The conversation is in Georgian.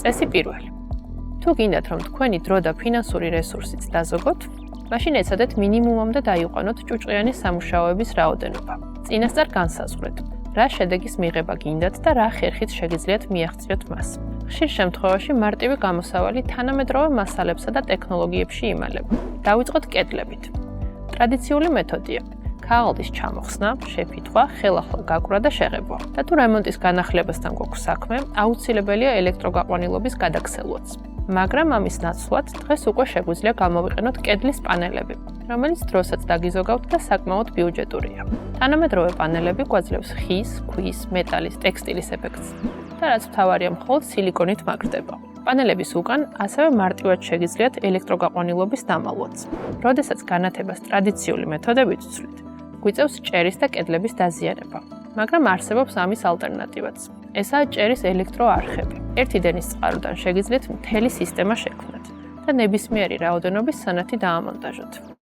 წესი პირველი. თუ გინდათ, რომ თქვენი დრო და ფინანსური რესურსიც დაზოგოთ, მაშინ ეცადეთ მინიმუმამდე დაიყვანოთ ჭუჭყიანი სამუშაოების რაოდენობა. წინასწარ განსაზღვრეთ, რა შედეგის მიღება გინდათ და რა ხერხით შეგიძლიათ მიაღწიოთ მას. ხშირ შემთხვევაში მარტივი გამოსავალი თანამედროვე მასალებსა და ტექნოლოგიებში იმალება. დავიწყოთ კედლებით. ტრადიციული მეთოდია: ქაღალდის ჩამოხსნა, შეფითხვა, ხელახლა გაკვრა და შეღებვა. და თუ რემონტის განახლებასთან გვაქვს საქმე, აუცილებელია ელექტროგაყვანილობის გადაქსელვაც. მაგრამ ამის ნაცვლად დღეს უკვე შეგვიძლია გამოვიყენოთ კედლის პანელები, რომელიც დროსაც დაგიზოგავთ და საკმაოდ ბიუჯეტურია. თანამედროვე პანელები გვაძლევს ხის, ქვის, მეტალის, ტექსტილის ეფექტს და რაც მთავარია, მხოლოდ სილიკონით მაგრდება. პანელების უკან ასევე მარტივად შეგიძლიათ ელექტროგაყვანილობის დამალვაც. როდესაც განათებას ტრადიციული მეთოდებით ვცვლით, გვიწევს ჭერის და კედლების დაზიანება, მაგრამ არსებობს ამის ალტერნატივაც. ესაა ჭერის ელექტროარხები. ერთი დენის წყაროდან შეგიძლიათ მთელი სისტემა შექმნათ და ნებისმიერი რაოდენობის სანათი დაამონტაჟოთ.